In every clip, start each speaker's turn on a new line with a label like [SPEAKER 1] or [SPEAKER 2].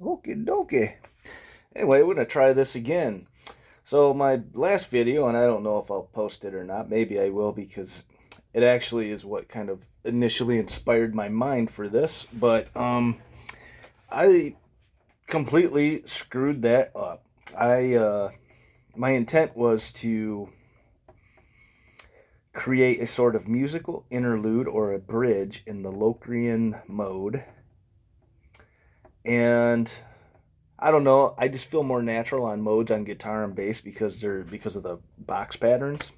[SPEAKER 1] Okie dokie. Anyway, we're going to try this again. So my last video, and I don't know if I'll post it or not, maybe I will because it actually is what kind of initially inspired my mind for this, but I completely screwed that up. My intent was to create a sort of musical interlude or a bridge in the Locrian mode. And I don't know, I just feel more natural on modes on guitar and bass because of the box patterns.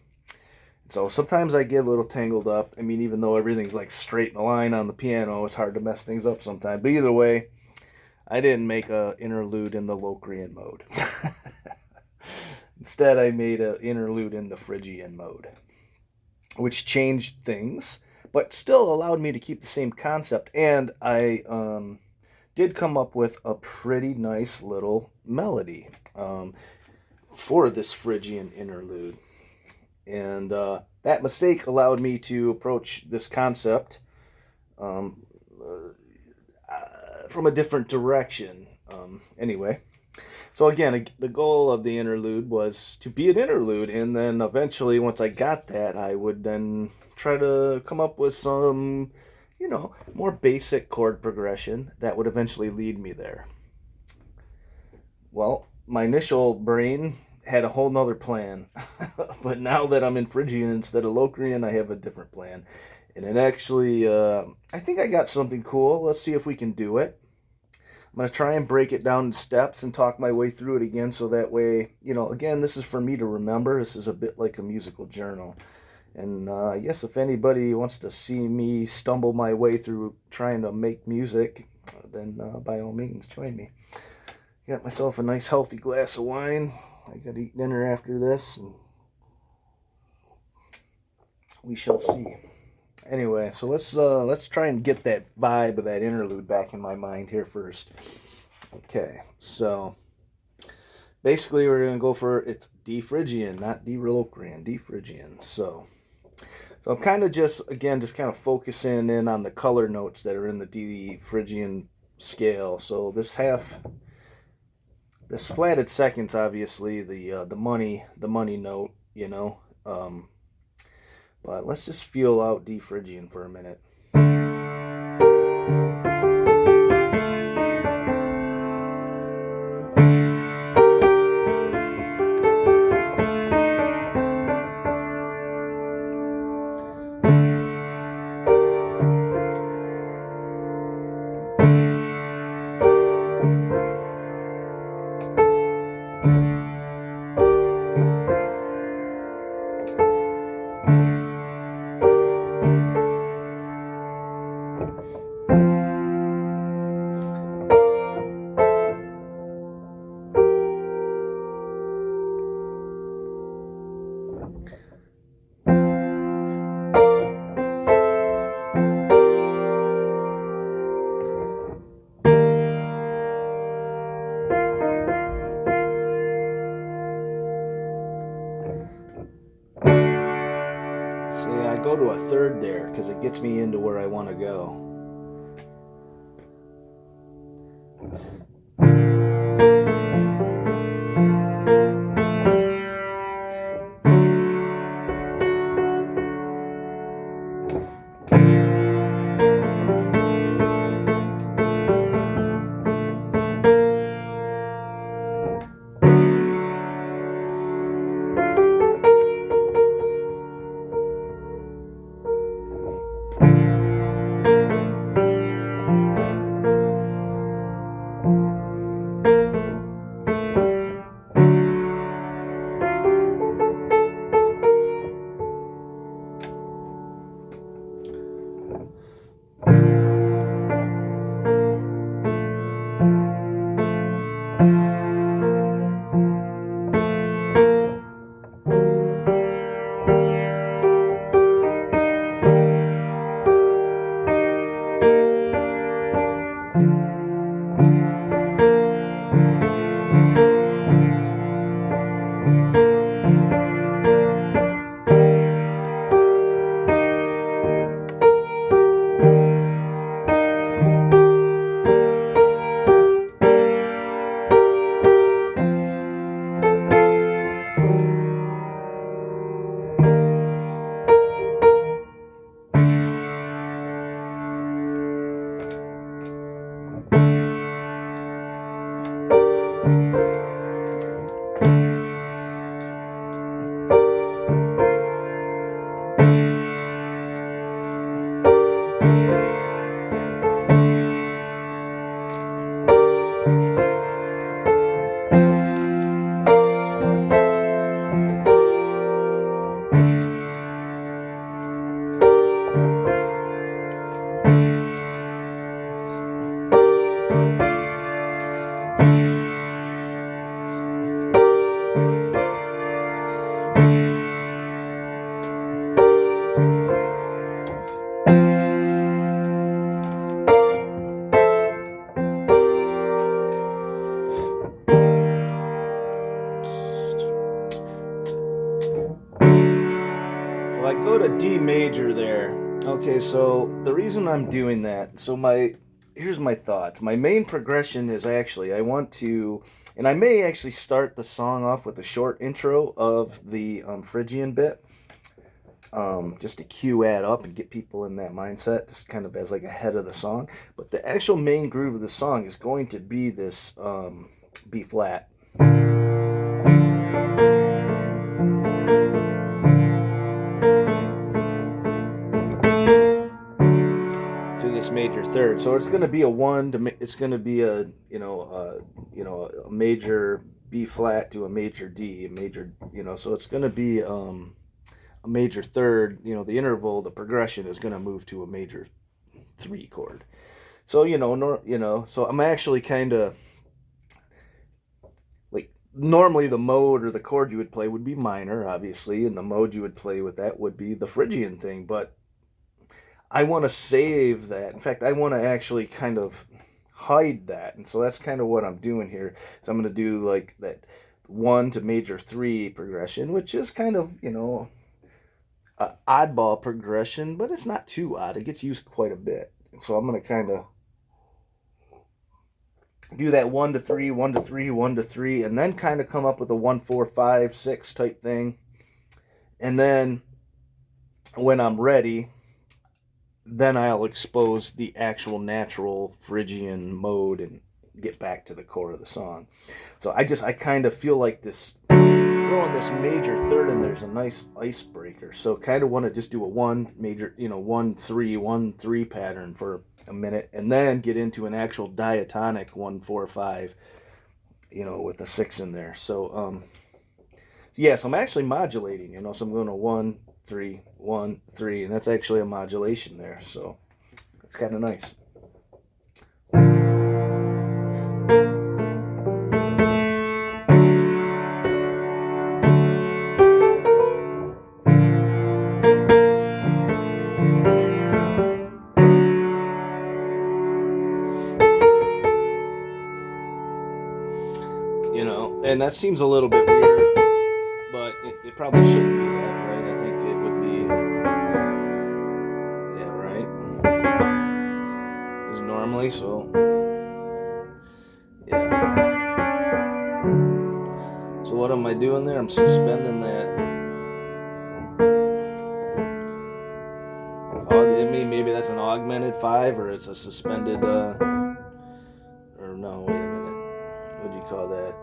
[SPEAKER 1] So sometimes I get a little tangled up. I mean, even though everything's like straight in a line on the piano, it's hard to mess things up sometimes. But either way, I didn't make a interlude in the Locrian mode. Instead, I made an interlude in the Phrygian mode, which changed things, but still allowed me to keep the same concept. And I did come up with a pretty nice little melody for this Phrygian interlude. And that mistake allowed me to approach this concept from a different direction. Anyway, so again, the goal of the interlude was to be an interlude, and then eventually, once I got that, I would then try to come up with some, more basic chord progression that would eventually lead me there. Well, my initial brain had a whole nother plan, but now that I'm in Phrygian instead of Locrian, I have a different plan. And it actually, I think I got something cool. Let's see if we can do it. I'm going to try and break it down in steps and talk my way through it again so that way, again, this is for me to remember. This is a bit like a musical journal. And I guess if anybody wants to see me stumble my way through trying to make music, then by all means, join me. Got myself a nice healthy glass of wine. I got to eat dinner after this, and we shall see. Anyway, so let's try and get that vibe of that interlude back in my mind here first. Okay, so basically we're gonna go for it's D Phrygian, not D Locrian, D Phrygian. So I'm kind of just kind of focusing in on the color notes that are in the D Phrygian scale. So this flatted second's obviously the money note, but let's just feel out D Phrygian for a minute. See, I go to a third there because it gets me into where I want to go. Okay, so the reason I'm doing that, so here's my thoughts. My main progression is actually I want to, and I may actually start the song off with a short intro of the Phrygian bit, just to cue that up and get people in that mindset, just kind of as like a head of the song. But the actual main groove of the song is going to be this B flat. To this major third, so it's going to be a one to it's going to be a a major B flat to a major D, a major so it's going to be a major third. The interval, the progression is going to move to a major 3 chord. So so I'm actually kind of like, normally the mode or the chord you would play would be minor, obviously, and the mode you would play with that would be the Phrygian thing, but I want to save that. In fact, I want to actually kind of hide that. And so that's kind of what I'm doing here. So I'm going to do like that 1 to major 3 progression, which is kind of, an oddball progression, but it's not too odd. It gets used quite a bit. And so I'm going to kind of do that 1 to 3, 1 to 3, 1 to 3, and then kind of come up with a 1, 4, 5, 6 type thing. And then when I'm ready, then I'll expose the actual natural Phrygian mode and get back to the core of the song. So I kind of feel like throwing this major third in there's a nice icebreaker. So kind of want to just do a 1 major, 1 3 1 3 pattern for a minute, and then get into an actual diatonic 1 4 5, with a 6 in there. So so I'm actually modulating, so I'm going to 1 3 1 3, and that's actually a modulation there, so it's kind of nice. And that seems a little bit weird, but it probably shouldn't be that, right? I think it would be, yeah, right? As normally, so, yeah. So what am I doing there? I'm suspending that. Maybe that's an augmented 5, or it's a suspended, or no, wait a minute. What do you call that?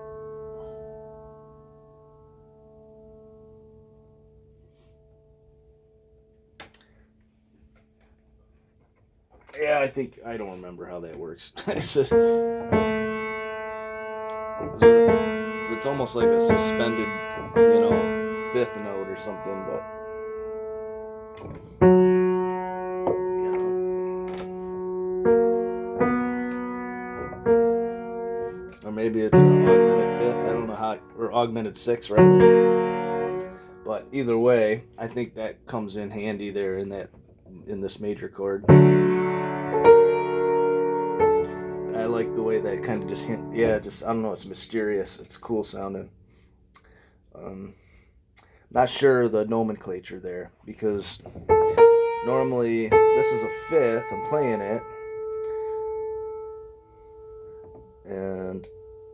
[SPEAKER 1] Yeah, I don't remember how that works. So it's almost like a suspended, 5th note or something, but or maybe it's an augmented 5th. I don't know how, or augmented 6 rather. But either way, I think that comes in handy there in this major chord. I like the way that kind of just I don't know, it's mysterious. It's cool sounding. Not sure the nomenclature there, because normally this is a 5th, I'm playing it, and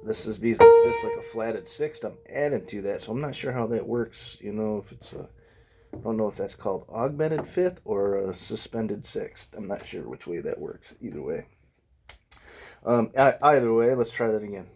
[SPEAKER 1] this is just like a flatted 6th I'm adding to that, so I'm not sure how that works, if it's I don't know if that's called augmented 5th or a suspended 6th. I'm not sure which way that works, either way. Either way, let's try that again.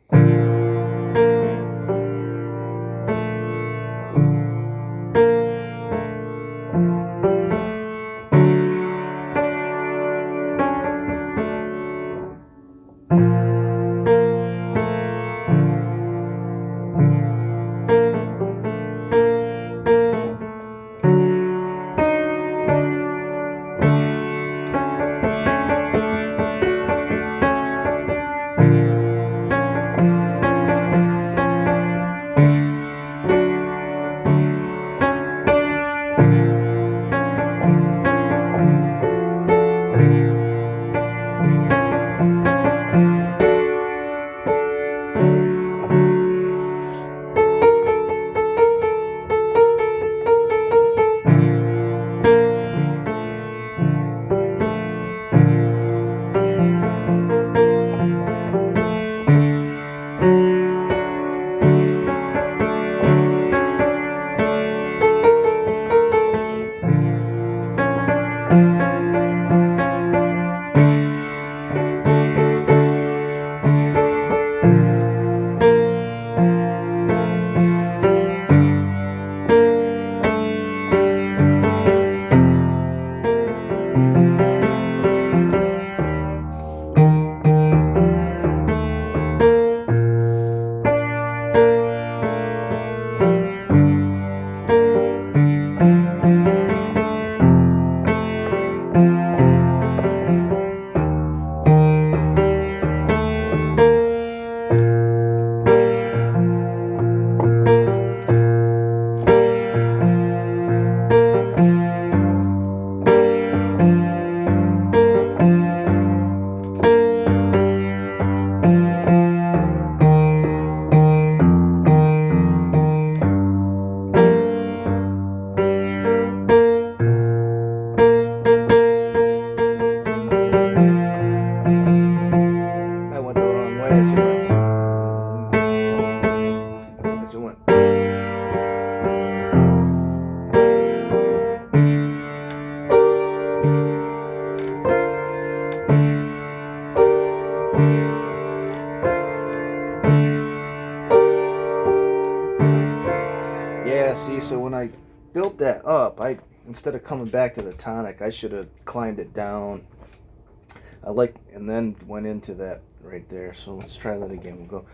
[SPEAKER 1] Yeah, see, so when I built that up, instead of coming back to the tonic, I should have climbed it down. And then went into that right there. So let's try that again. We'll go.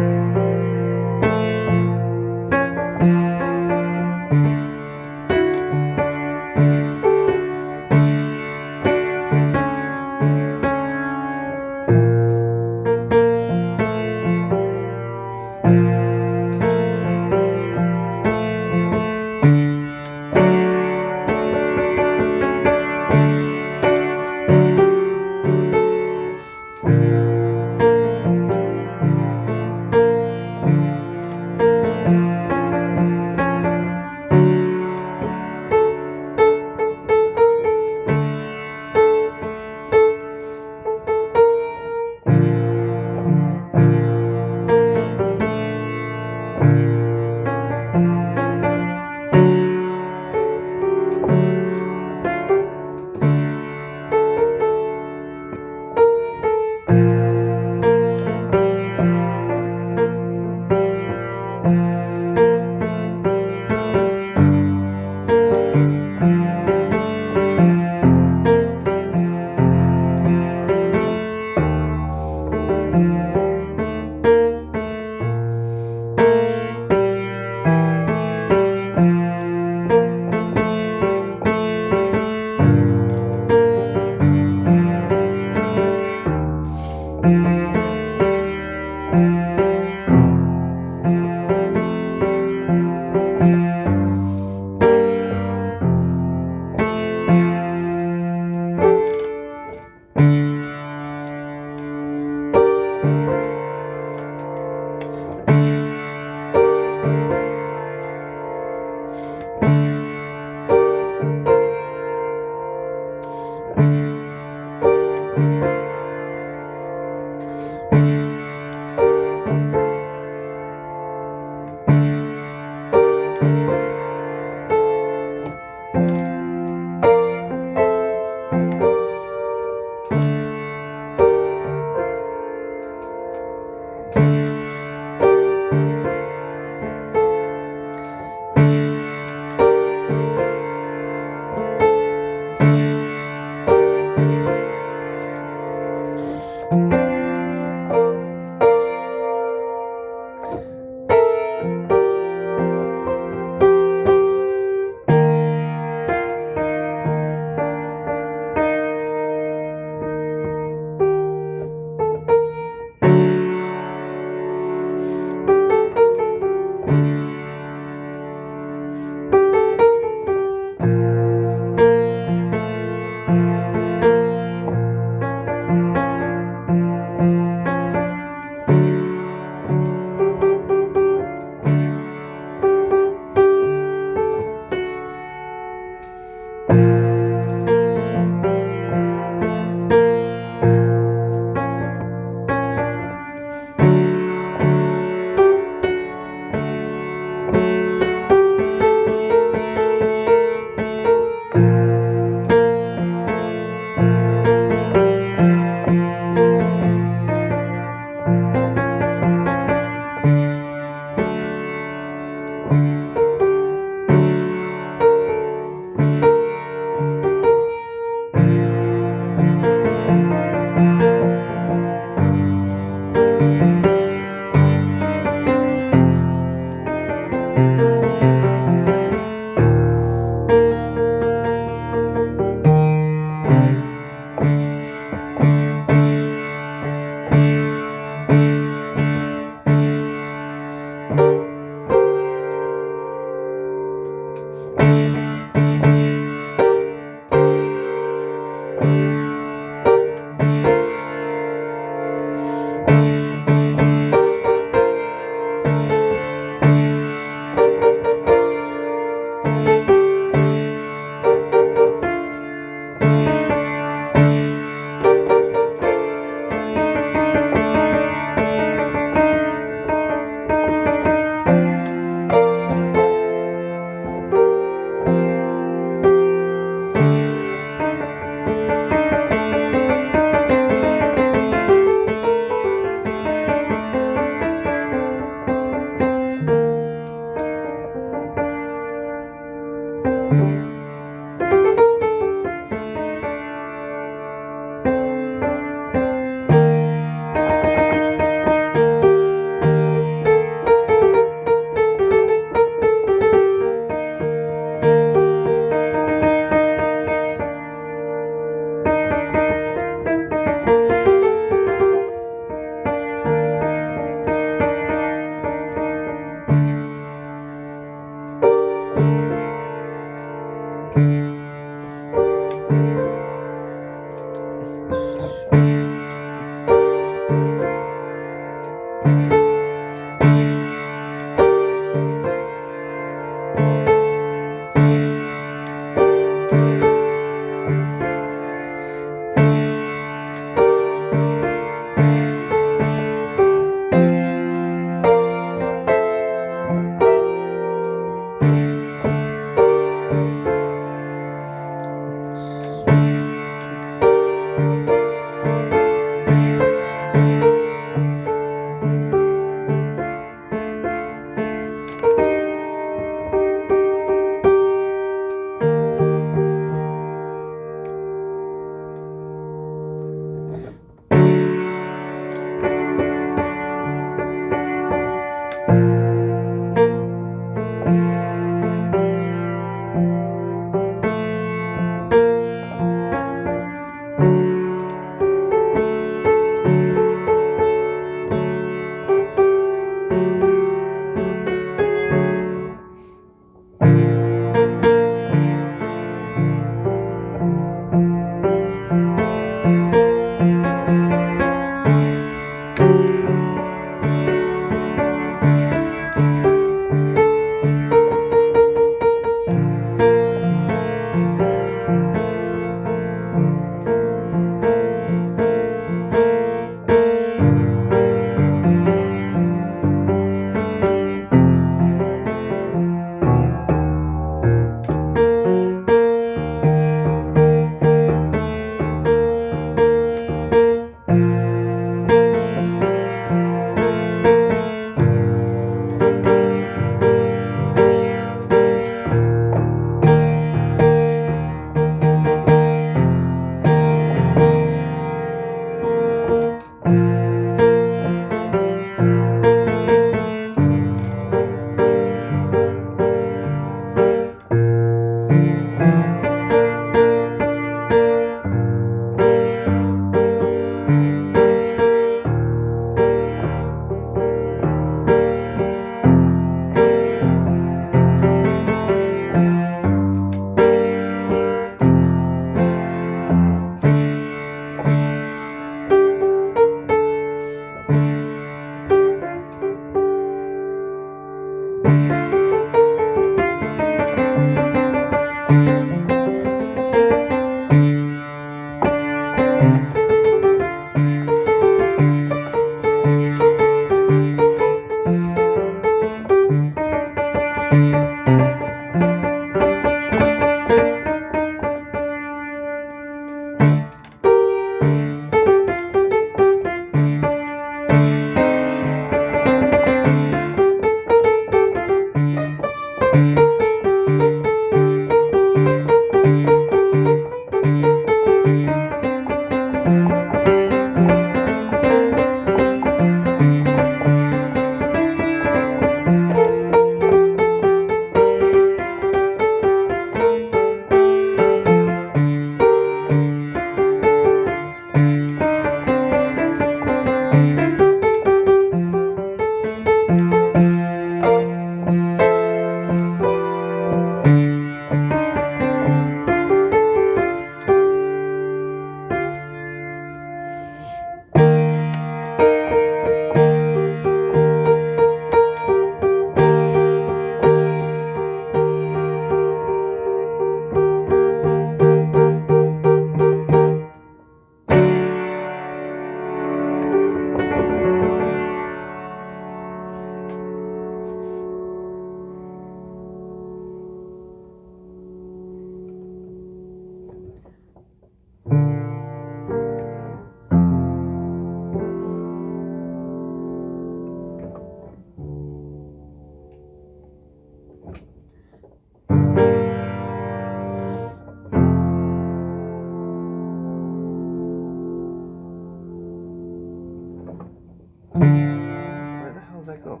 [SPEAKER 1] Where the hell does that go?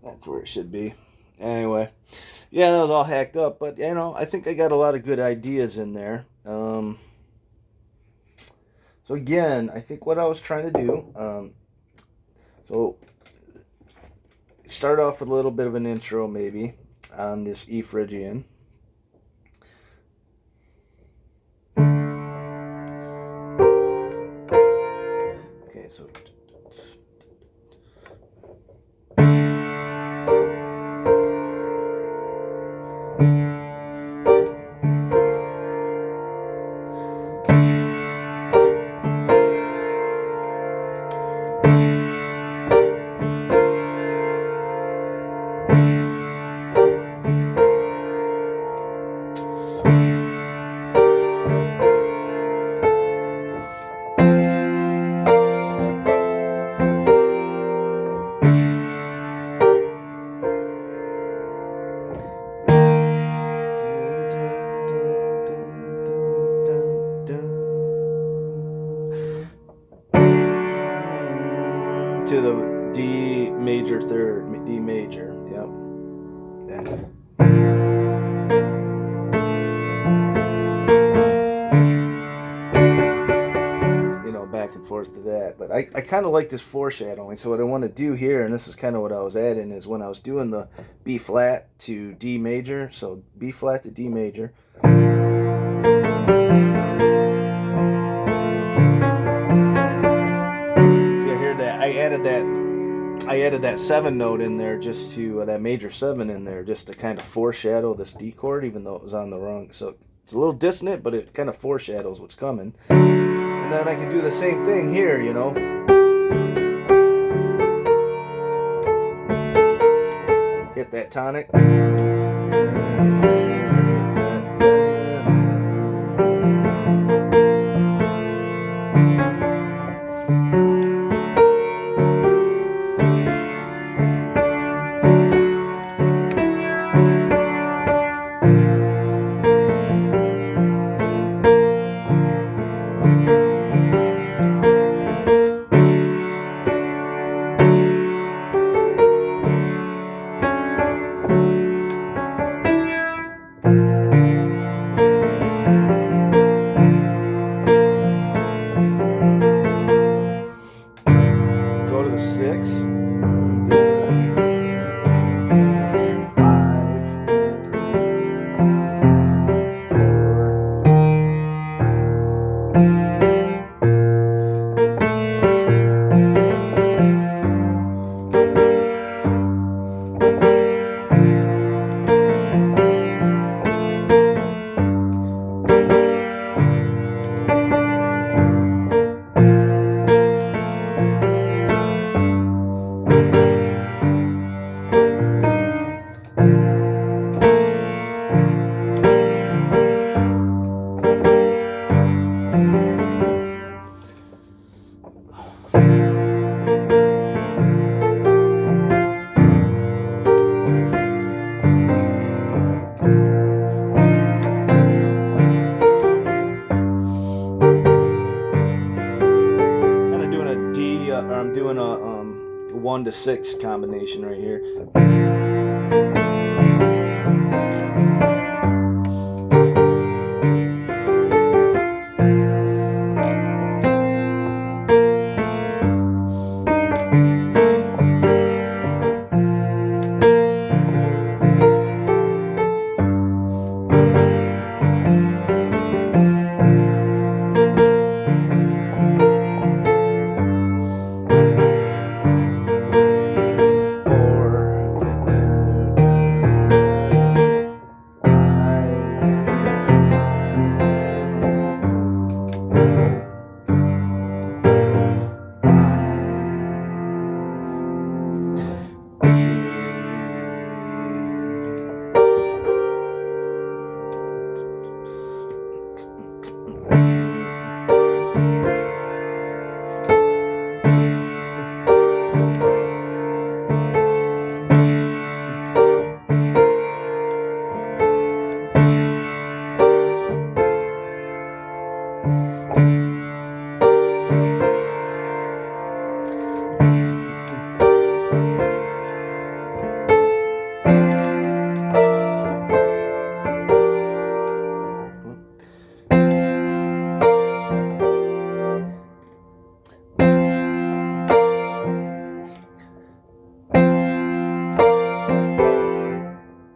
[SPEAKER 1] That's where it should be. Anyway, yeah, that was all hacked up, but you know, I think I got a lot of good ideas in there. So again, I think what I was trying to do, so start off with a little bit of an intro maybe on this E Phrygian. Okay, so to the D major third, D major, yep. And you know, back and forth to that. But I kind of like this foreshadowing. So what I want to do here, and this is kind of what I was adding, is when I was doing the B flat to D major, so B flat to D major. I added that 7 note in there just to, that major 7 in there just to kind of foreshadow this D chord, even though it was on the wrong. So it's a little dissonant, but it kind of foreshadows what's coming. And then I can do the same thing here, you know. Hit that tonic. 1 to 6 combination right here.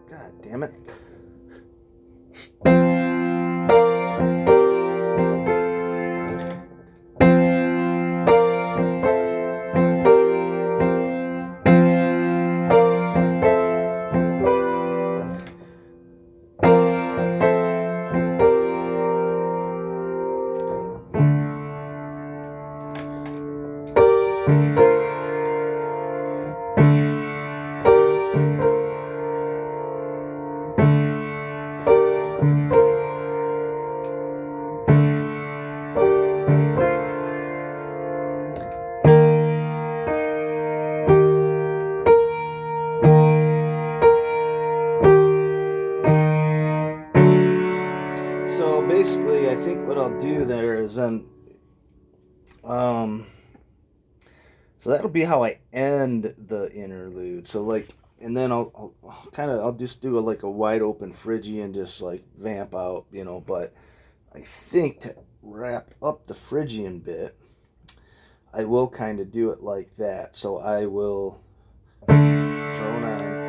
[SPEAKER 1] God damn it. So basically, I think what I'll do there is then, so that'll be how I end the interlude. So like, and then I'll just do like a wide open Phrygian, just like vamp out, you know. But I think to wrap up the Phrygian bit, I will kind of do it like that. So I will drone on.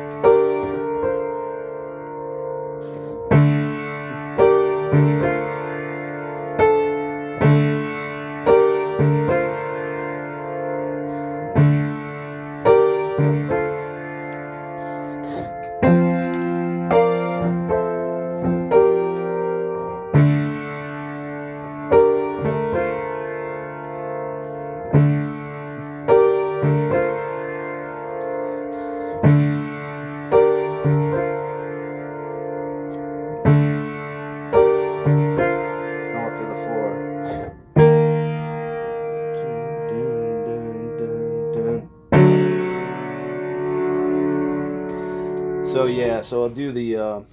[SPEAKER 1] So yeah, so I'll do the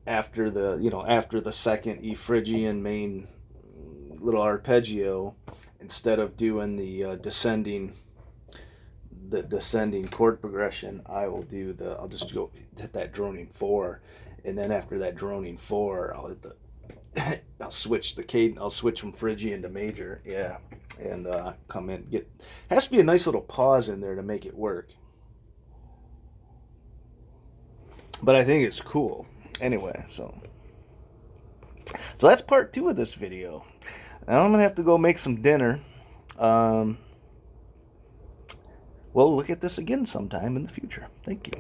[SPEAKER 1] after the second E Phrygian main little arpeggio, instead of doing the descending chord progression, I'll just go hit that droning 4, and then after that droning 4, I'll hit the I'll switch the cadence. I'll switch from Phrygian to major, yeah, and come in. Has to be a nice little pause in there to make it work. But I think it's cool. Anyway, so that's part 2 of this video. Now I'm gonna have to go make some dinner. We'll look at this again sometime in the future. Thank you.